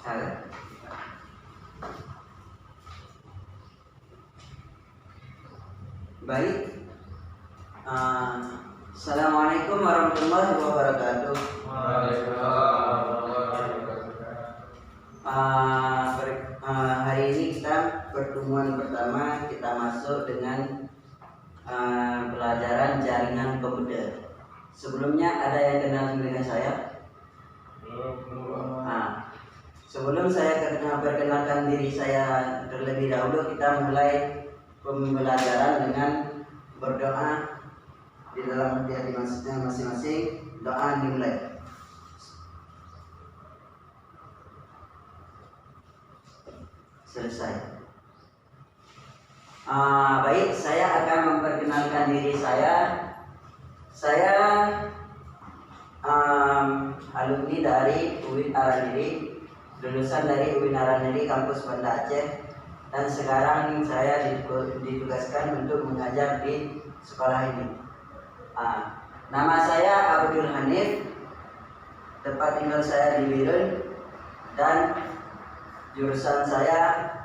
Halo. Baik. Assalamualaikum warahmatullahi wabarakatuh. Hari ini kita pertemuan pertama kita masuk dengan pelajaran jaringan komputer. Sebelumnya ada yang kenal dengan saya? Sebelum saya perkenalkan diri saya terlebih dahulu, kita mulai pembelajaran dengan berdoa di dalam hati masing-masing. Doa dimulai. Selesai. Baik, saya akan memperkenalkan diri saya. Saya alumni dari UIN Araniri, lulusan dari UIN Araniri kampus Banda Aceh, dan sekarang saya ditugaskan untuk mengajar di sekolah ini. Nama saya Abdul Hanif, tempat tinggal saya di Birun, dan jurusan saya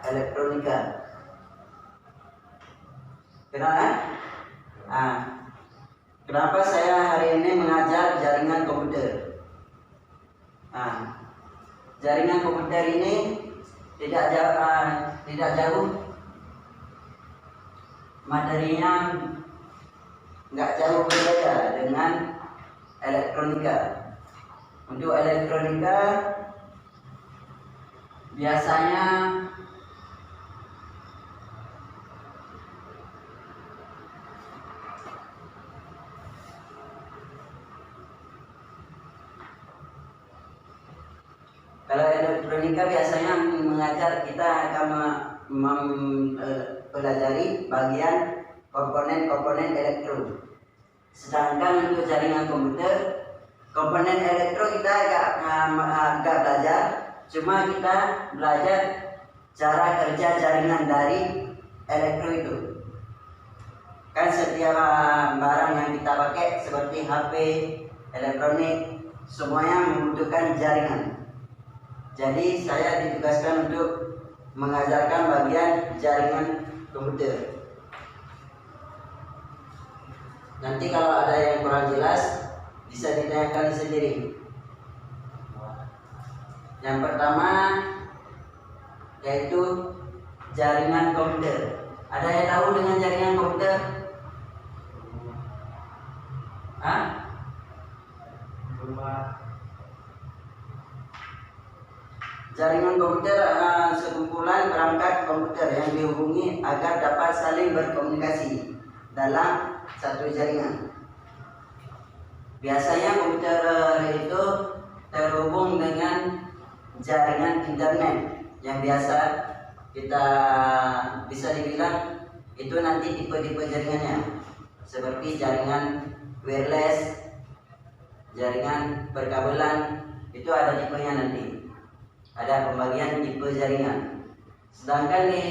elektronika. Kenalan? Kenapa saya hari ini mengajar jaringan komputer? Jaringan komputer ini tidak jauh materinya, nggak jauh berbeda dengan elektronika. Untuk elektronika biasanya mengajar, kita akan mempelajari bagian komponen elektro. Sedangkan untuk jaringan komputer, komponen elektro kita agak belajar, cuma kita belajar cara kerja jaringan dari elektro itu. Kan setiap barang yang kita pakai seperti HP, elektronik, semuanya membutuhkan jaringan. Jadi saya ditugaskan untuk mengajarkan bagian jaringan komputer. Nanti kalau ada yang kurang jelas bisa ditanyakan sendiri. Yang pertama yaitu jaringan komputer. Ada yang tahu dengan jaringan komputer? Jaringan komputer sekumpulan perangkat komputer yang dihubungi agar dapat saling berkomunikasi dalam satu jaringan. Biasanya komputer itu terhubung dengan jaringan internet yang biasa kita bisa dibilang itu nanti tipe-tipe jaringannya, seperti jaringan wireless, jaringan berkabelan, itu ada tipenya nanti. Ada pembagian tipe jaringan. Sedangkan di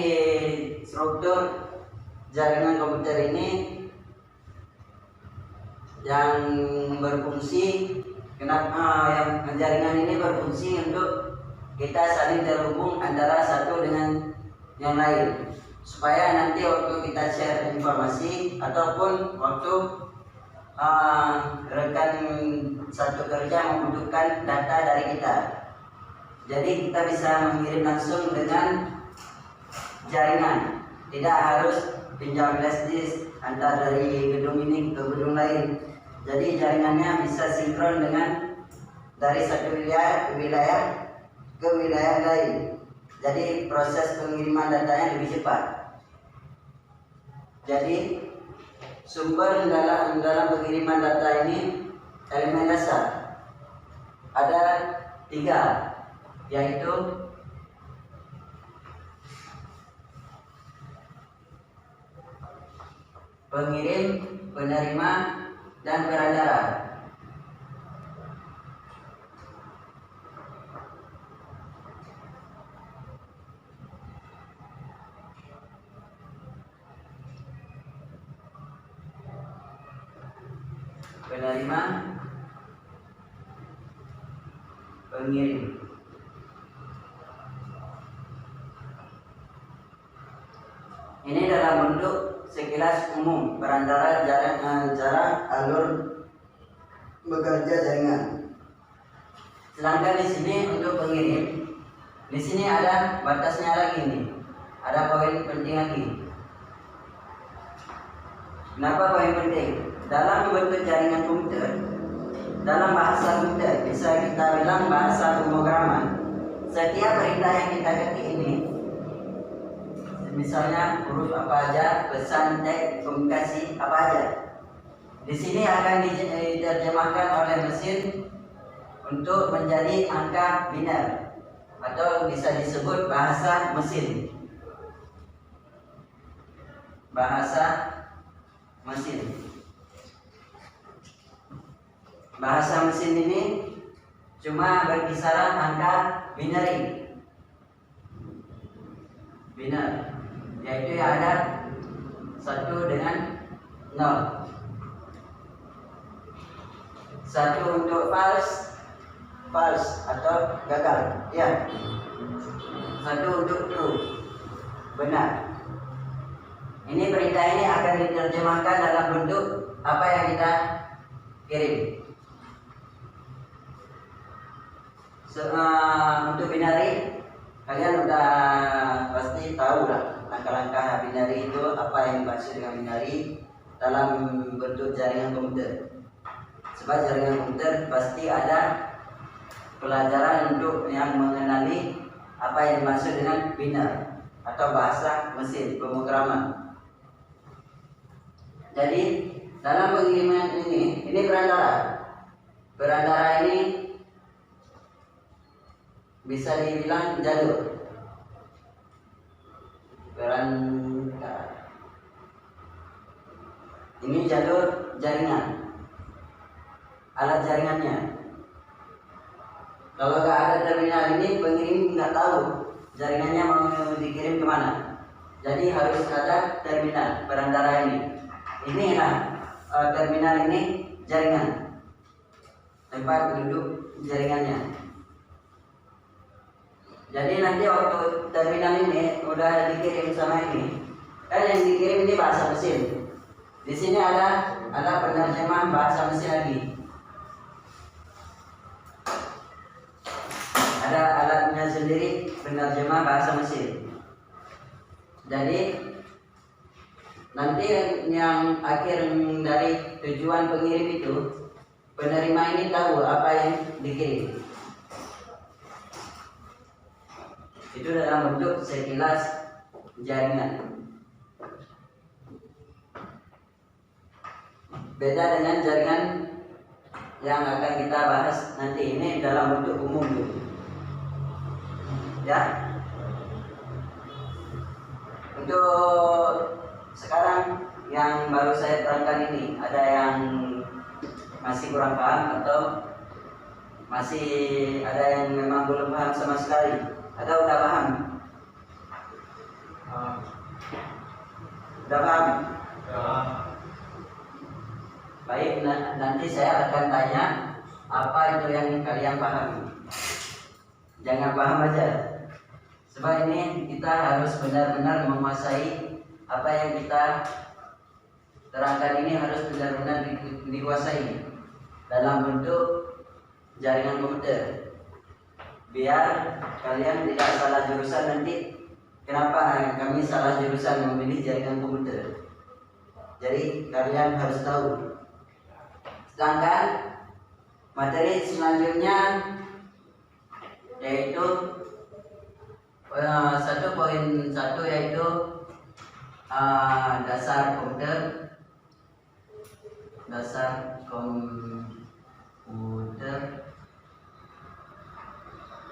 struktur jaringan komputer ini yang berfungsi, yang jaringan ini berfungsi untuk kita saling terhubung antara satu dengan yang lain, supaya nanti waktu kita share informasi ataupun waktu rekan satu kerja membutuhkan data dari kita, jadi kita bisa mengirim langsung dengan jaringan, tidak harus pinjam flash disk antar dari gedung ini ke gedung lain. Jadi jaringannya bisa sinkron dengan dari satu wilayah ke wilayah lain. Jadi proses pengiriman datanya lebih cepat. Jadi sumber dalam pengiriman data ini elemen dasar ada 3, yaitu pengirim, penerima, dan perantara. Penerima, pengirim. Ini dalam bentuk sekilas umum berantara cara alur bekerja jaringan. Sedangkan di sini untuk pengirim, di sini ada batasnya lagi nih. Ada poin penting lagi. Kenapa poin penting? Dalam bentuk jaringan komputer, dalam bahasa komputer bisa kita bilang bahasa pemrograman. Setiap perintah yang kita ketik ini, misalnya huruf apa aja, pesan, teks, komunikasi apa aja, di sini akan diterjemahkan oleh mesin untuk menjadi angka biner atau bisa disebut bahasa mesin. Bahasa mesin. Bahasa mesin ini cuma berkisaran angka binary. Biner, yaitu yang ada 1 dengan 0. 1 untuk false atau gagal, ya. 1 untuk true, benar. Ini perintah ini akan diterjemahkan dalam bentuk apa yang kita kirim. Untuk binary, kalian udah pasti tahu lah langkah-langkah binary itu, apa yang dimaksud dengan binary dalam bentuk jaringan komputer. Sebab jaringan komputer pasti ada pelajaran untuk yang mengenali apa yang dimaksud dengan biner atau bahasa mesin pemrograman. Jadi dalam pengiriman ini perantara. Perantara ini bisa dibilang jalur. Perantara. Ini jalur jaringan. Alat jaringannya. Kalau nggak ada terminal ini, pengirim nggak tahu jaringannya mau dikirim kemana. Jadi harus ada terminal perantara ini. Inilah terminal ini jaringan, tempat duduk jaringannya. Jadi nanti waktu terminal ini udah dikirim sama ini, kan yang dikirim ini bahasa mesin. Di sini ada penerjemah bahasa mesin lagi. Ada alatnya sendiri penerjemah bahasa mesin. Jadi nanti yang akhir dari tujuan pengirim itu, penerima ini tahu apa yang dikirim. Itu dalam bentuk sekilas jaringan. Beda dengan jaringan yang akan kita bahas nanti, ini dalam bentuk umum dulu. Ya. Untuk sekarang yang baru saya terangkan ini, ada yang masih kurang paham atau masih ada yang memang belum paham sama sekali, atau udah paham? Udah paham? Ya. Baik, nanti saya akan tanya apa itu yang kalian paham. Jangan paham aja. Sebab ini kita harus benar-benar menguasai apa yang kita terangkan ini, harus benar-benar dikuasai dalam bentuk jaringan komputer. Biar kalian tidak salah jurusan nanti. Kenapa kami salah jurusan memilih jaringan komputer? Jadi kalian harus tahu. Sedangkan materi selanjutnya yaitu 1.1 yaitu dasar komputer.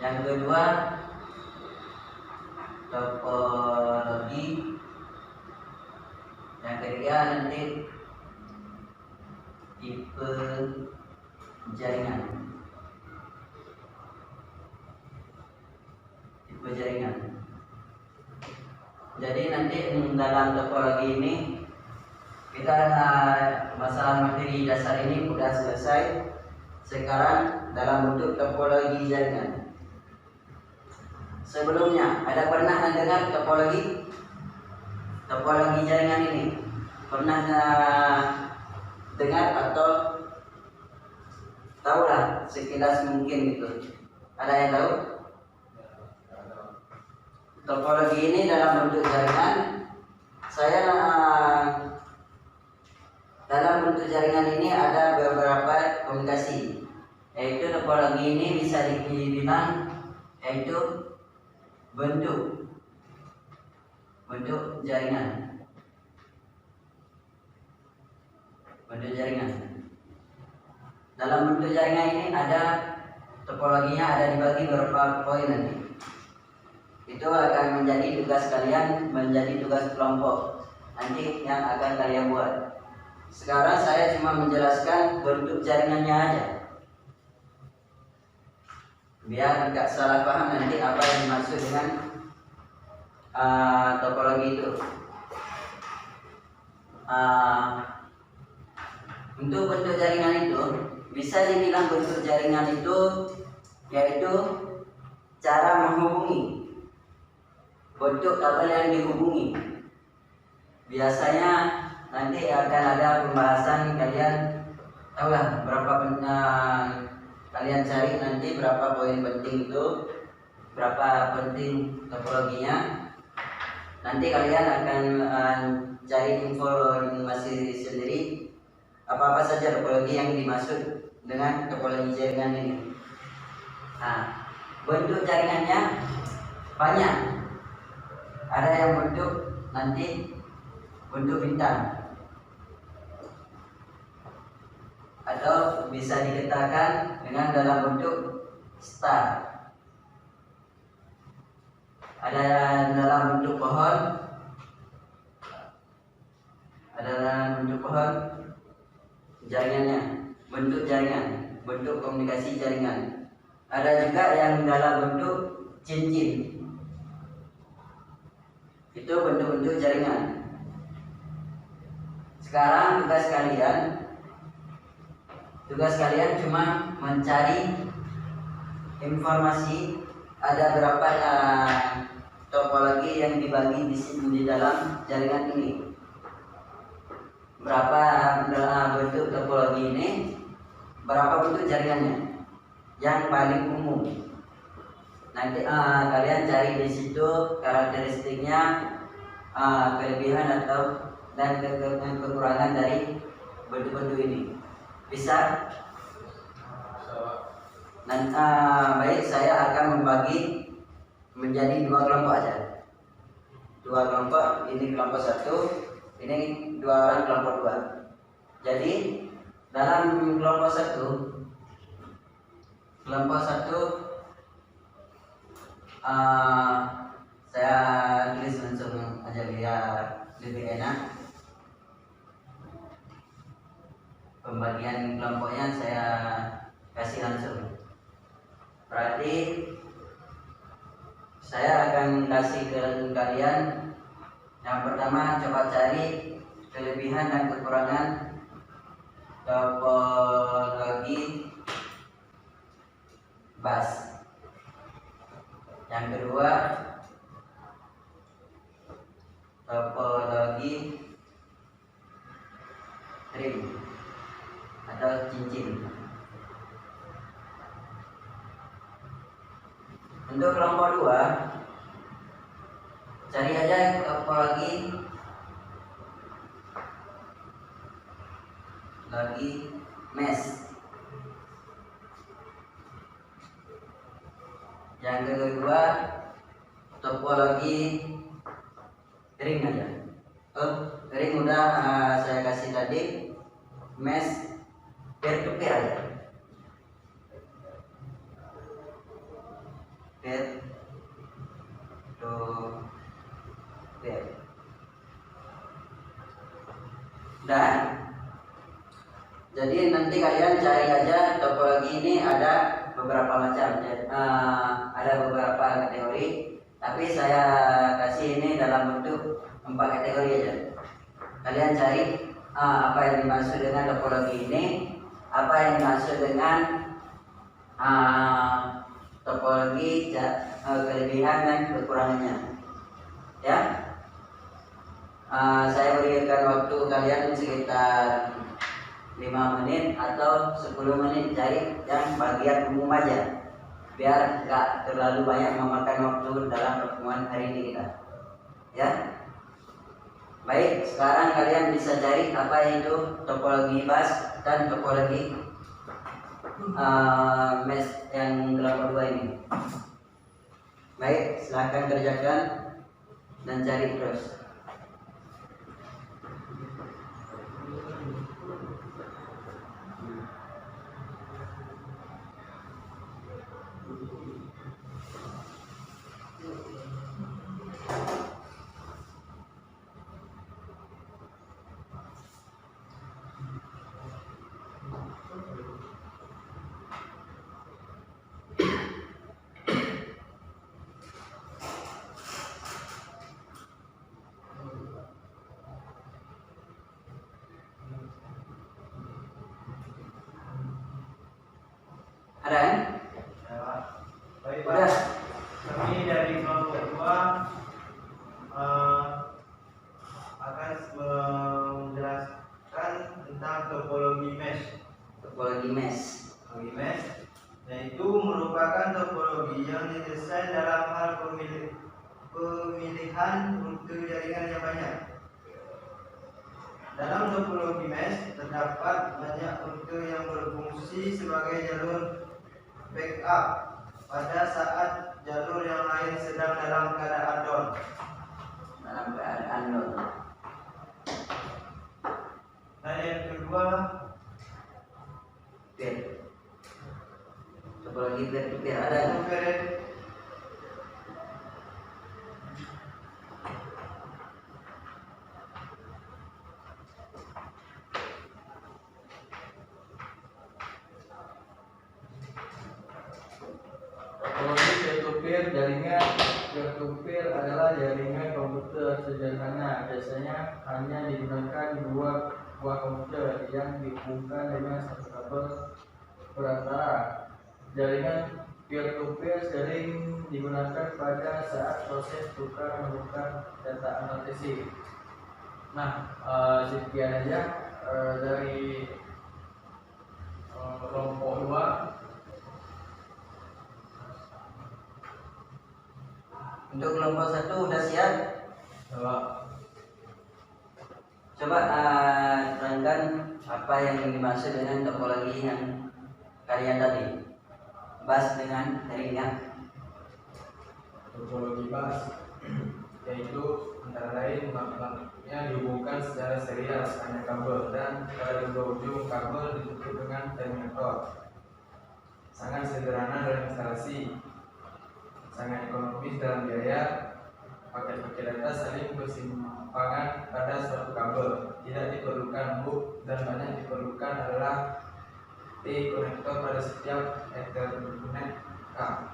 Yang kedua topologi. Yang ketiga nanti tipe jaringan. Jadi nanti dalam topologi ini kita masalah materi dasar ini sudah selesai. Sekarang dalam bentuk topologi jaringan. Sebelumnya ada pernah mendengar topologi? topologi jaringan ini? Pernah dengar atau tahu lah sekilas mungkin gitu? Ada yang tahu? Topologi ini dalam bentuk jaringan. Saya dalam bentuk jaringan ini ada beberapa komunikasi. Yaitu topologi ini bisa dibilang yaitu bentuk jaringan. Bentuk jaringan. Dalam bentuk jaringan ini ada topologinya, ada dibagi beberapa poin nanti. Itu akan menjadi tugas kalian, menjadi tugas kelompok nanti yang akan kalian buat. Sekarang saya cuma menjelaskan bentuk jaringannya aja, biar nggak salah paham nanti apa yang dimaksud dengan topologi itu. Untuk bentuk jaringan itu bisa dibilang bentuk jaringan itu yaitu cara menghubungi, bentuk kabel yang dihubungi. Biasanya nanti akan ada pembahasan, kalian tahulah berapa kalian cari nanti berapa poin penting itu, berapa penting topologinya. Nanti kalian akan cari informasi sendiri apa-apa saja topologi yang dimaksud dengan topologi jaringan ini. Nah, bentuk jaringannya banyak. Ada yang bentuk nanti bentuk bintang, atau bisa dikatakan dengan dalam bentuk star. Ada dalam bentuk pohon, ada dalam bentuk pohon jaringannya, bentuk jaringan, bentuk komunikasi jaringan. Ada juga yang dalam bentuk cincin. Itu bentuk-bentuk jaringan. Sekarang tugas kalian cuma mencari informasi ada berapa topologi yang dibagi di dalam jaringan ini. Berapa bentuk topologi ini, berapa bentuk jaringannya yang paling umum. Nanti kalian cari di situ karakteristiknya, kelebihan atau dan kekurangan dari bentuk-bentuk ini. Bisa? Nanti baik, saya akan membagi menjadi dua kelompok aja. Dua kelompok, ini kelompok satu, ini dua orang kelompok dua. Jadi dalam kelompok satu saya tulis langsung aja biar lebih enak. Pembagian kelompoknya saya kasih langsung. Berarti saya akan kasih ke kalian yang pertama, coba cari kelebihan dan kekurangan topologi bus. Yang kedua, topologi ring atau cincin. Untuk kelompok 2, cari aja topologi mesh. Yang kedua, topologi ring aja. Ring udah saya kasih tadi. Mesh peer to peer aja. Peer to peer. Dan jadi nanti kalian cari aja topologi ini, ada beberapa macam, ada beberapa kategori, tapi saya kasih ini dalam bentuk 4 kategori aja. Kalian cari apa yang dimaksud dengan topologi ini, apa yang dimaksud dengan topologi kelebihan dan kekurangannya, ya. Saya berikan waktu kalian sekitar 5 menit atau 10 menit cari yang bagian umum aja, biar nggak terlalu banyak memakan waktu dalam pertemuan hari ini kita. Ya, baik. Sekarang kalian bisa cari apa itu topologi bus dan topologi mesh yang kelompok 2 ini. Baik, silahkan kerjakan dan cari terus. Ada kan? Ya, baik Pak. Udah. Kami dari kelompok 2 akan menjelaskan tentang topologi mesh. Topologi mesh. Topologi mesh yaitu merupakan topologi yang didesain dalam hal pemilihan rute jaringan yang banyak. Dalam topologi mesh terdapat banyak rute yang berfungsi sebagai jalur backup pada saat jalur yang lain sedang dalam keadaan down. Dalam keadaan down. Dan yang kedua, peer. Topologi peer ada nggak? Topologi peer-to-peer jaringan. Peer-to-peer adalah jaringan komputer sederhana, biasanya hanya digunakan dua buah komputer yang dihubungkan dengan satu kabel perantara. Jaringan peer-to-peer sering digunakan pada saat proses tukar menukar data analisis. Nah, sekian aja dari kelompok 2. Untuk kelompok 1 udah siap? Coba terangkan apa yang dimaksud dengan topologi yang kalian tadi bahas dengan jaringan. Topologi bus yaitu antara lain lampu-lampunya dihubungkan secara serial sepanjang kabel dan pada dua ujung kabel ditutup dengan terminator. Sangat sederhana dalam instalasi, sangat ekonomis dalam biaya. Paket-paket data saling bersimpangan pada suatu kabel, tidak diperlukan hub, dan banyak diperlukan adalah T-konektor pada setiap Ethernet kabel.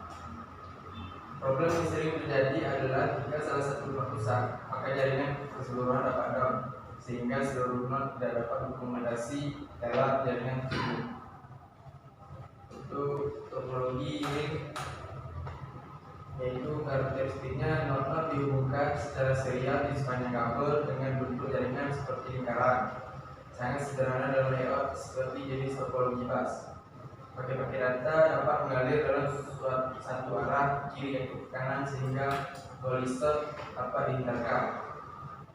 Problem yang sering terjadi adalah jika salah satu not rusak, maka jaringan keseluruhan dapat down, sehingga seluruh not tidak dapat berkomunikasi lewat jaringan tersebut. Untuk topologi link, yaitu karakteristiknya not-not dihubungkan secara serial di sepanjang kabel dengan bentuk jaringan seperti lingkaran. Sangat sederhana dalam layout seperti jenis topologi bus. Paket-paket data dapat mengalir dalam satu arah kiri atau kanan sehingga polystop dapat dihindarkan.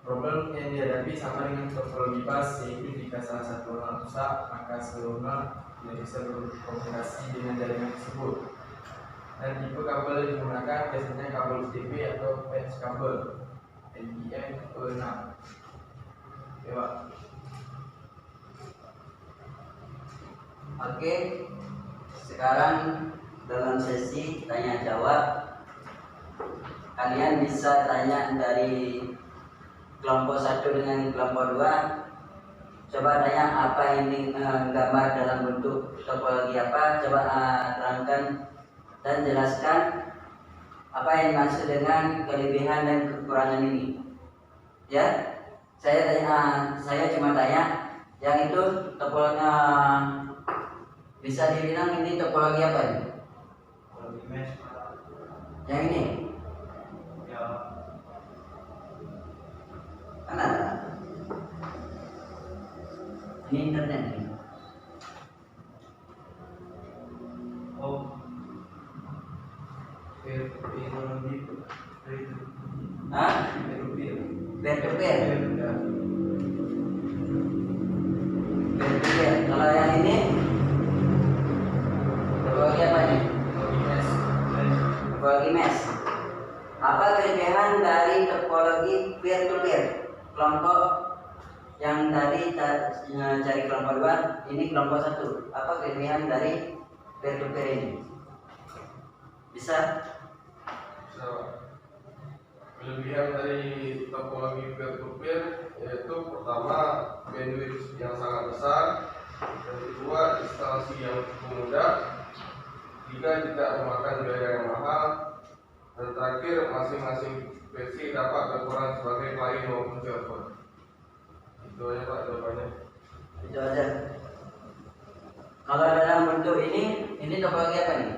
Problem yang dihadapi sama dengan topologi bus, yaitu jika salah satu not rusak, maka seluruh not tidak bisa berkomunikasi dengan jaringan tersebut. Dan tipe kabel yang digunakan biasanya kabel UTP atau patch kabel NBM ke-6. Oke, Oke, sekarang dalam sesi tanya jawab, kalian bisa tanya dari kelompok 1 dengan kelompok 2. Coba tanya apa ini gambar dalam bentuk topologi apa, coba terangkan dan jelaskan apa yang dimaksud dengan kelebihan dan kekurangan ini. Ya, saya cuma tanya yang itu topologi bisa dibilang ini topologi apa ini? topologi mesh. Yang ini? Ya, Kan ada Ini internet nih. Oh, teknologi Hah? Peer-to-peer. Peer to peer. Peer to peer. Kalau yang ini topologi apa nih? Topologi mesh. Apa kelebihan dari topologi peer to peer? Kelompok yang tadi cari kelompok 2, ini kelompok 1. Apa kelebihan dari peer to peer ini? Bisa? So, kelebihan dari topologi peer-to-peer yaitu pertama bandwidth yang sangat besar, dan kedua instalasi yang cukup mudah, tiga tidak memakan biaya yang mahal, dan terakhir masing-masing versi dapat berperan sebagai klien maupun server. Itu aja Pak jawabannya. Itu aja. Kalau dalam bentuk ini topologi apa nih?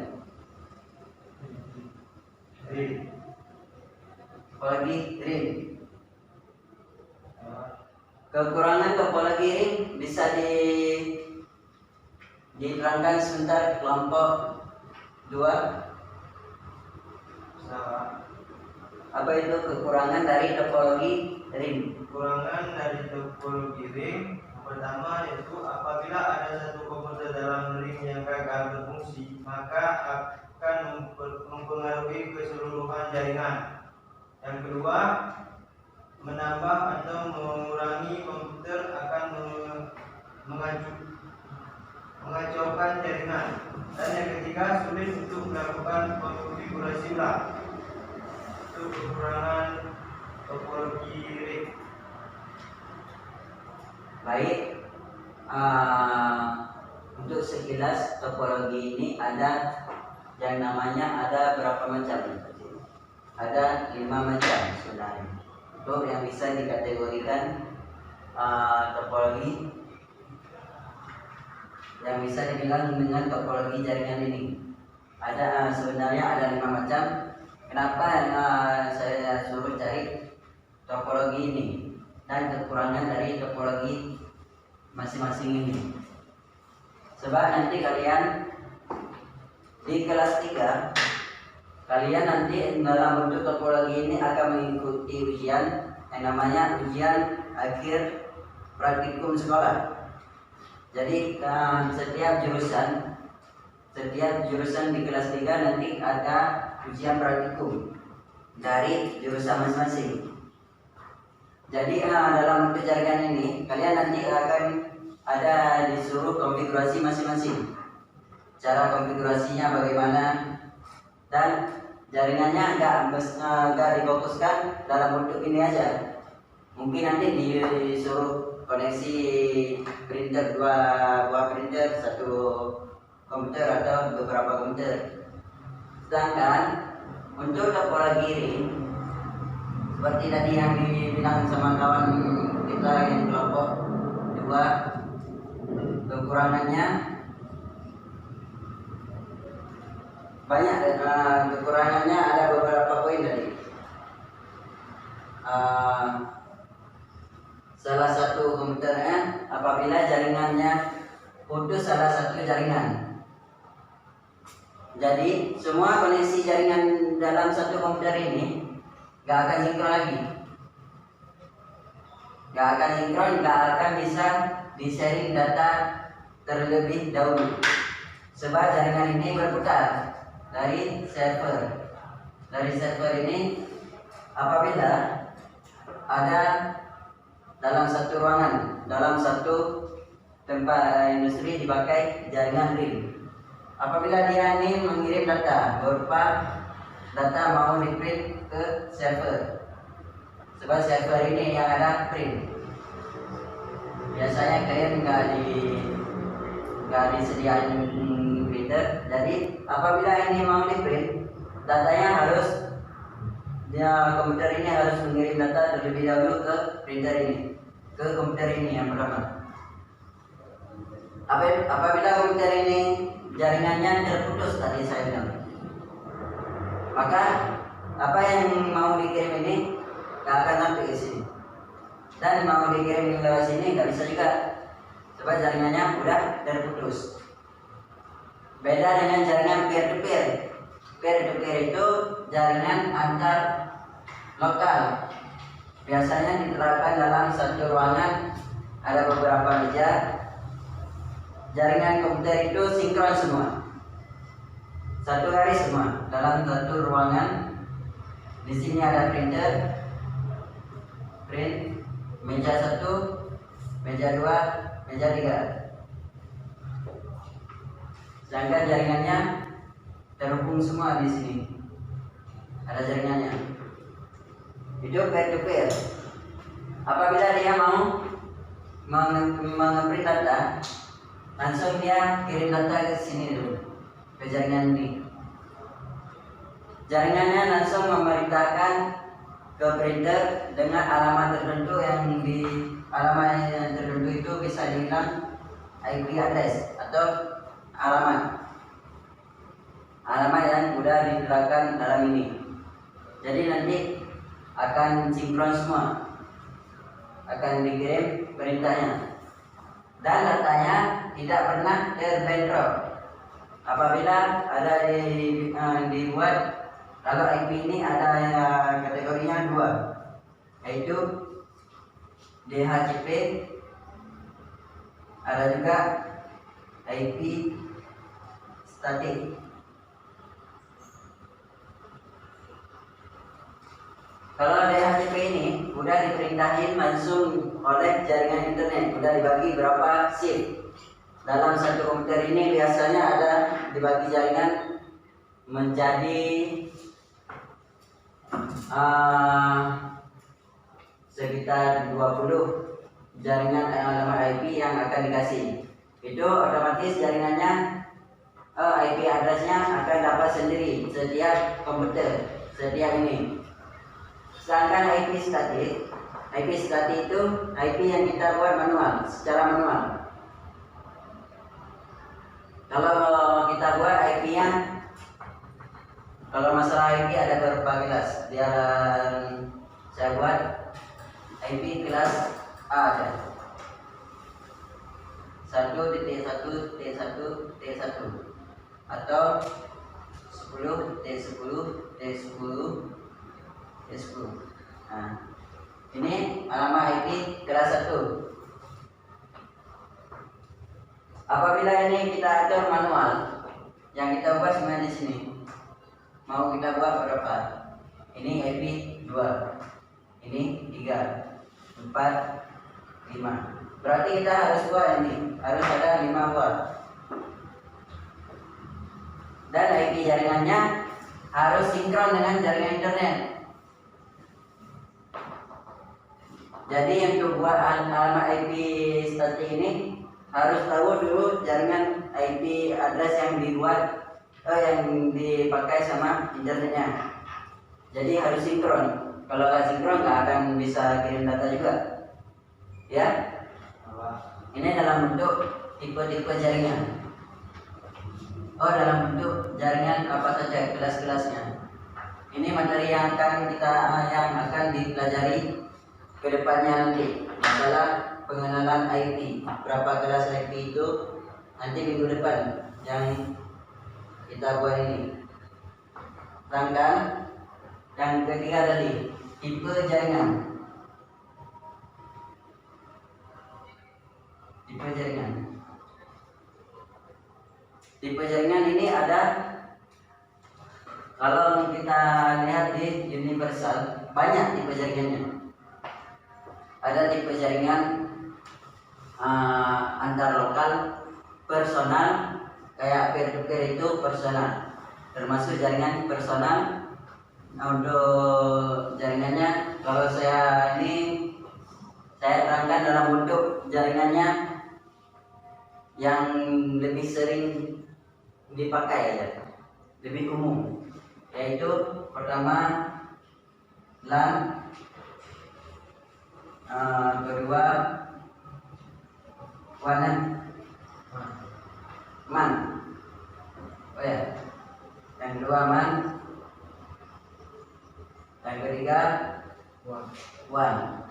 Topologi ring. Kekurangan topologi ring bisa diterangkan sebentar kelompok 2. salah. Apa itu kekurangan dari topologi ring? Kekurangan dari topologi ring pertama yaitu apabila ada satu komputer dalam ring yang gagal berfungsi, maka akan mempengaruhi keseluruhan jaringan. Yang kedua, menambah atau mengurangi komputer akan mengacaukan jaringan. Dan yang ketiga, sulit untuk melakukan konfigurasi ulang. Itu kekurangan topologi ring. Baik. Untuk sekilas topologi ini ada yang namanya ada berapa macam? Ada 5 macam sebenarnya. Itu yang bisa dikategorikan topologi yang bisa dibilang dengan topologi jaringan ini. Ada sebenarnya ada 5 macam. Kenapa saya suruh cari topologi ini dan kekurangan dari topologi masing-masing ini? Sebab nanti kalian di kelas 3 kalian nanti dalam bentuk topologi ini akan mengikuti ujian yang namanya ujian akhir praktikum sekolah. Jadi setiap jurusan di kelas 3 nanti ada ujian praktikum dari jurusan masing-masing. Jadi dalam bentuk jaringan ini kalian nanti akan ada disuruh konfigurasi masing-masing. Cara konfigurasinya bagaimana, dan jaringannya enggak difokuskan dalam bentuk ini aja. Mungkin nanti disuruh koneksi printer, 2 buah printer, 1 komputer atau beberapa komputer. Sedangkan untuk topologi ring seperti tadi yang dibilang sama kawan kita yang kelompok 2, kekurangannya banyak. Kekurangannya ada beberapa poin tadi. Salah satu komputernya apabila jaringannya putus salah satu jaringan, jadi semua koneksi jaringan dalam satu komputer ini gak akan sinkron lagi, gak akan bisa di-sharing data terlebih dahulu. Sebab jaringan ini berputar dari server. Dari server ini apabila ada dalam satu ruangan, dalam satu tempat industri dipakai jaringan ring. Apabila dia ini mengirim data berupa data mau di-print ke server. Sebab server ini yang ada print. Biasanya klien nggak disediain printer. Jadi apabila ini mau di-print, datanya harus komputer ini harus mengirim data terlebih dahulu ke printer ini, ke komputer ini yang pertama. Apabila komputer ini jaringannya terputus tadi saya bilang, maka apa yang mau dikirim ini gak akan sampai ke sini, dan mau dikirim lewat sini nggak bisa juga. sebab jaringannya udah terputus. Beda dengan jaringan peer to peer. Peer to peer itu jaringan antar lokal. Biasanya diterapkan dalam satu ruangan, ada beberapa meja. Jaringan komputer itu sinkron semua, satu garis semua dalam satu ruangan. Di sini ada printer, print, meja 1, meja 2, meja 3. Sedangkan jaringannya terhubung semua di sini. Ada jaringannya. Itu peer to peer. Apabila dia mau meng-print data, langsung dia kirim data ke sini dulu, ke jaringan ini. Jaringannya langsung memerintahkan ke printer dengan alamat tertentu, yang di alamat yang tertentu itu bisa dibilang IP address atau alamat yang sudah diterapkan dalam ini. Jadi nanti akan sinkron semua, akan dikirim perintahnya, dan datanya tidak pernah terbentrok. Apabila ada dibuat, kalau IP ini ada kategorinya 2, yaitu DHCP, ada juga IP statik. Kalau DHCP ini udah diperintahin langsung oleh jaringan internet, udah dibagi berapa shift. Dalam satu komputer ini biasanya ada dibagi jaringan menjadi sekitar 20 jaringan alamat IP yang akan dikasih. Itu otomatis jaringannya, IP addressnya akan dapat sendiri setiap komputer, setiap ini. Sedangkan IP statik itu IP yang kita buat manual, secara manual. Kalau kita buat IP-nya, kalau masalah IP ada beberapa kelas. Biar saya buat IP kelas A aja. 1.1 T1 T1 atau 10 T10 T10 T10. Nah, ini alamat IP kelas 1. Apabila ini kita atur manual, yang kita buat sebenarnya di sini. Mau kita buat berapa? Ini IP 2, ini 3, 4, 5. Berarti kita harus buat ini, harus ada 5 buat. Dan IP jaringannya harus sinkron dengan jaringan internet. Jadi untuk buat alamat IP statik ini harus tahu dulu jaringan IP address yang dibuat, yang dipakai sama internetnya. Jadi harus sinkron. Kalau nggak sinkron nggak akan bisa kirim data juga. Ya. Ini dalam bentuk tipe-tipe jaringan. Dalam bentuk jaringan apa saja kelas-kelasnya. Ini materi yang akan dipelajari ke depannya nanti, masalah pengenalan IP. Berapa kelas IP itu nanti minggu depan yang kita buat ini. Rangkaian yang ketiga tadi, tipe jaringan. Tipe jaringan ini ada, kalau kita lihat di universal, banyak tipe jaringannya. Ada tipe jaringan antar lokal, personal, kayak peer to peer itu personal, termasuk jaringan personal. Untuk jaringannya, kalau saya terangkan dalam bentuk jaringannya yang lebih sering dipakai aja, lebih umum, yaitu pertama LAN, kedua MAN, yang kedua MAN, yang ketiga WAN.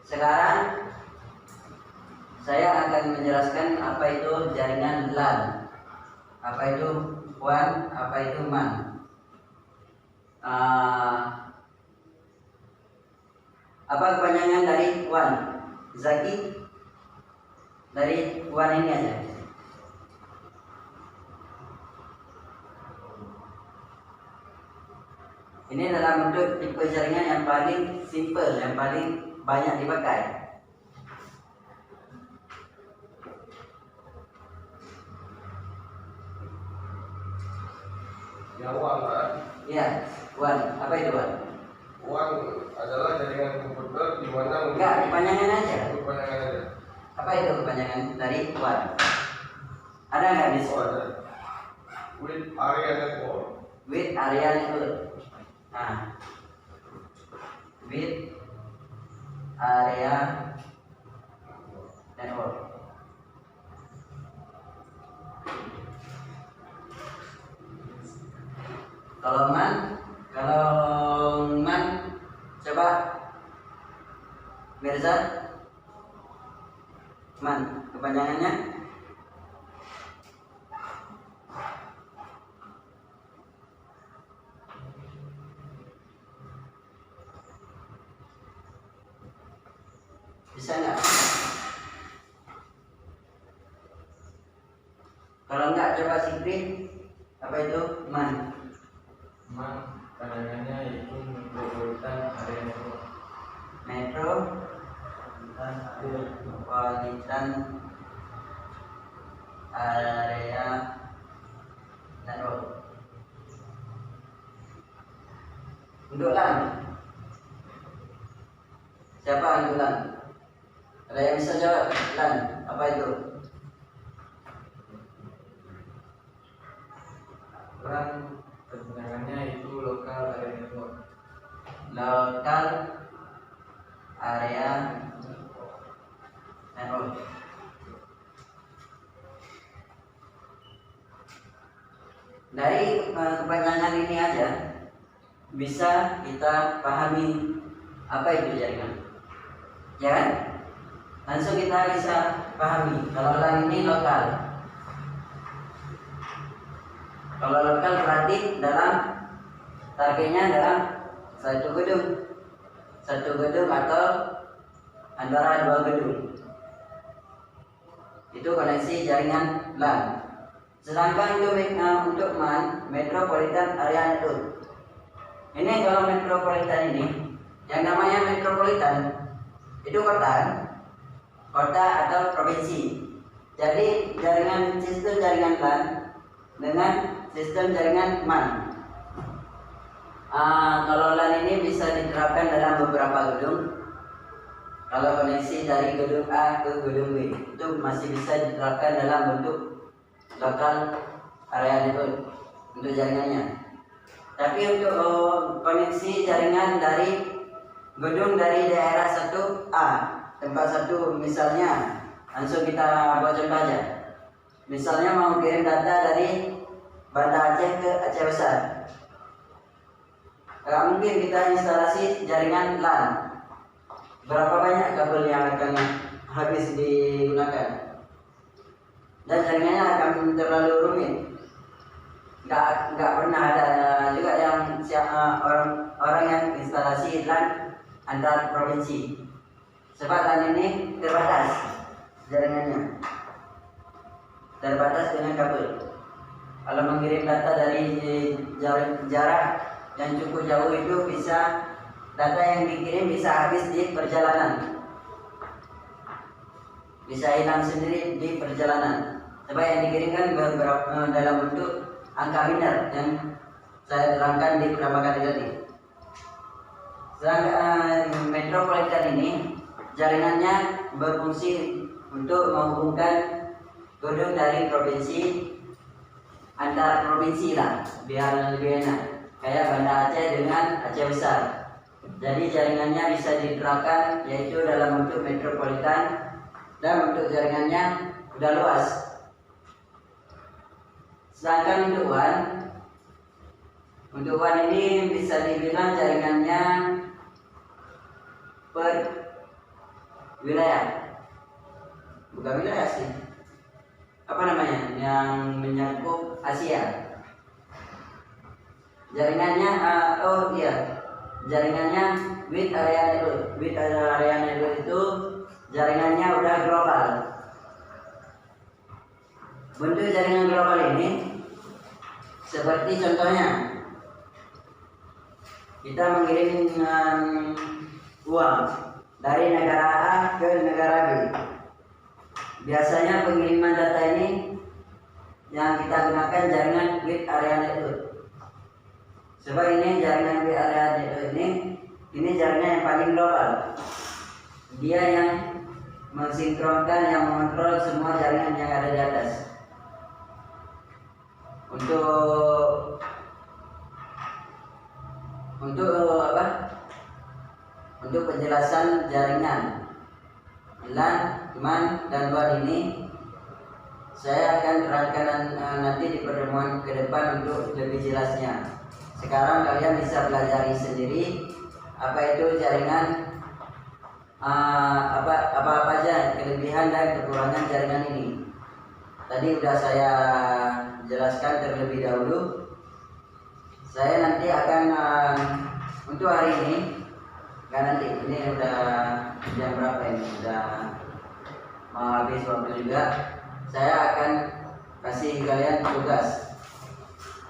sekarang saya akan menjelaskan apa itu jaringan LAN, apa itu WAN, apa itu MAN. Apa kepanjangan dari WAN? Zaki, dari WAN ini aja. Ini dalam bentuk tipe jaringan yang paling simple, yang paling banyak dipakai. Yang WAN kan? Iya, WAN. Apa itu WAN? WAN adalah jaringan komputer di mana Enggak, kepanjangan aja. kepanjangan aja. Apa itu kepanjangan dari WAN? Ada nggak di Oh, ada. With area network. with area network? Nah, with area network. Kalau MAN, coba Mirza, MAN kepanjangannya? Bisa nggak? Kalau nggak coba Sikri, apa itu MAN? MAN pandangannya yaitu metropolitan area network. Metropolitan area network. Untuk LAN, siapa untuk LAN? Ada yang bisa jawab LAN apa itu? LAN kepanjangannya itu local area network. Local area network. Dari kepanjangan ini aja bisa kita pahami apa itu jaringan, ya kan? Langsung kita bisa pahami kalau LAN ini lokal. Kalau lokal berarti dalam targetnya dalam satu gedung atau antara dua gedung. Itu koneksi jaringan LAN. Sedangkan untuk MAN, Metropolitan Area Network. Ini kalau metropolitan ini, yang namanya metropolitan itu kota atau provinsi. Jadi sistem jaringan LAN dengan sistem jaringan MAN. Kalau LAN ini bisa diterapkan dalam beberapa gedung. Kalau koneksi dari gedung A ke gedung B itu masih bisa diterapkan dalam bentuk lokal area network untuk jaringannya. Tapi untuk koneksi jaringan dari gedung dari daerah 1A, tempat 1 misalnya, langsung kita buat contoh aja. Misalnya mau kirim data dari Banda Aceh ke Aceh Besar. Gak mungkin kita instalasi jaringan LAN. Berapa banyak kabel yang akan habis digunakan? Dan jaringannya akan terlalu rumit. Gak pernah ada juga yang orang yang instalasi LAN antar provinsi. Sebab LAN ini terbatas jaringannya, terbatas dengan kabel. Kalau mengirim data dari jarak yang cukup jauh itu bisa data yang dikirim bisa habis di perjalanan, bisa hilang sendiri di perjalanan. Sebab yang dikirimkan dalam bentuk angka biner yang saya terangkan di pertama kali tadi. Sedangkan metropolitan ini jaringannya berfungsi untuk menghubungkan gedung dari provinsi antar provinsi lah, biar lebih enak. Kayak Banda Aceh dengan Aceh Besar. Jadi jaringannya bisa diterapkan yaitu dalam bentuk metropolitan dan bentuk jaringannya udah luas. Sedangkan untuk WAN ini bisa dibilang jaringannya per wilayah, bukan wilayah sih, apa namanya, yang menyangkut Asia. Jaringannya jaringannya with area network. With area network itu jaringannya udah global. Bentuk jaringan global ini seperti contohnya kita mengirim uang dari negara A ke negara B. Biasanya pengiriman data ini yang kita gunakan jaringan with area network. Sebab ini jaringan with area network ini jaringan yang paling global. Dia yang mensinkronkan, yang mengontrol semua jaringan yang ada di atas. Untuk penjelasan jaringan LAN, MAN, dan WAN ini saya akan terangkan nanti di pertemuan ke depan untuk lebih jelasnya. Sekarang kalian bisa pelajari sendiri apa itu jaringan, apa aja kelebihan dan kekurangan jaringan ini. Tadi sudah saya jelaskan terlebih dahulu. Saya nanti akan untuk hari ini, ini udah jam berapa ini? Udah mau habis waktu juga. Saya akan kasih kalian tugas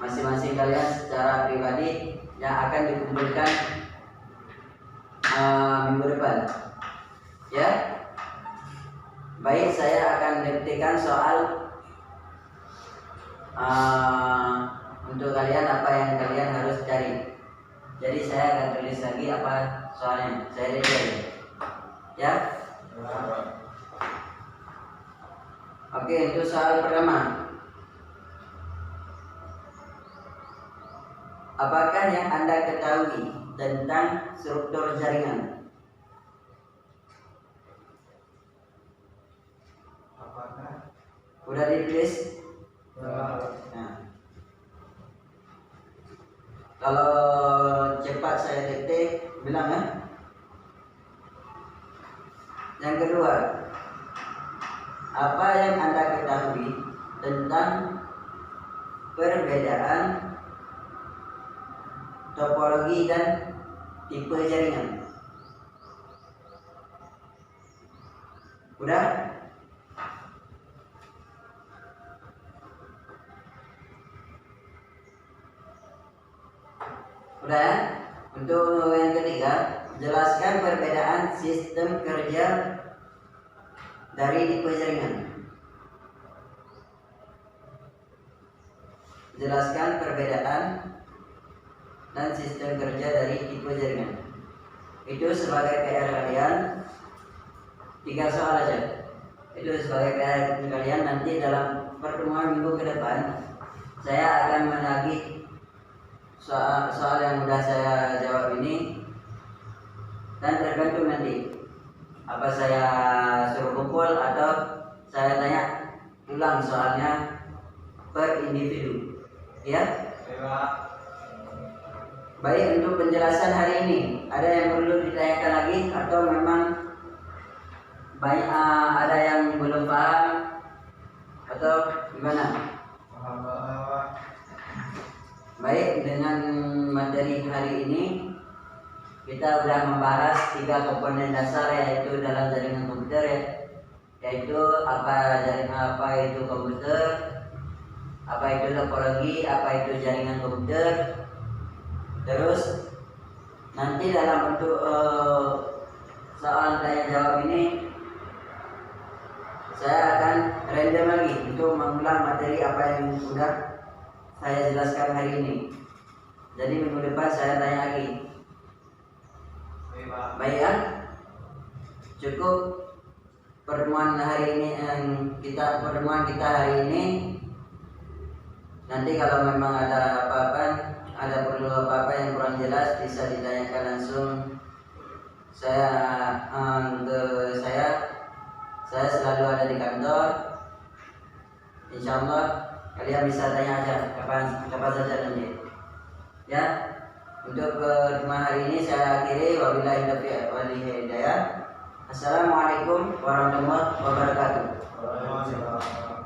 masing-masing kalian secara pribadi yang akan dikumpulkan minggu depan. Ya, baik, saya akan diktikan soal untuk kalian apa yang kalian harus cari. Jadi saya akan tulis lagi apa soalnya. Saya ready. Ya. Oke, untuk soal pertama. Apakah yang Anda ketahui tentang struktur jaringan? Apakah? Udah ditulis? Ya. Nah. Kalau cepat saya dikte, bilang ya. Yang kedua, apa yang Anda ketahui tentang perbedaan topologi dan tipe jaringan? Udah? Udah ya? Untuk yang ketiga, jelaskan perbedaan sistem kerja dari tipe jaringan. Jelaskan perbedaan dan sistem kerja dari tipe jaringan. Itu sebagai PR kalian, 3 soal aja. Itu sebagai PR kalian. Nanti dalam pertemuan minggu ke depan saya akan menagih soal yang sudah saya jawab ini, dan tergantung nanti apa saya suruh kumpul atau saya tanya ulang soalnya per individu. Ya? Baik, untuk penjelasan hari ini ada yang perlu ditanyakan lagi atau memang banyak ada yang belum paham atau gimana? Baik, dengan materi hari ini kita sudah membahas 3 komponen dasar, yaitu dalam jaringan komputer, yaitu apa itu komputer, apa itu topologi, apa itu jaringan komputer. Terus nanti dalam bentuk soal tanya jawab ini saya akan random lagi untuk mengulang materi apa yang sudah saya jelaskan hari ini. Jadi minggu depan saya tanya lagi. Baik ya? Cukup pertemuan hari ini, pertemuan kita hari ini. Nanti kalau memang ada apa-apa, ada perlu apa-apa yang kurang jelas, bisa ditanyakan langsung saya selalu ada di kantor. Insyaallah kalian bisa tanya aja kapan saja nanti. Ya, Untuk pertemuan hari ini saya akhiri, wabillahi taufiq wal hidayah. Assalamualaikum warahmatullahi wabarakatuh. Waalaikumsalam.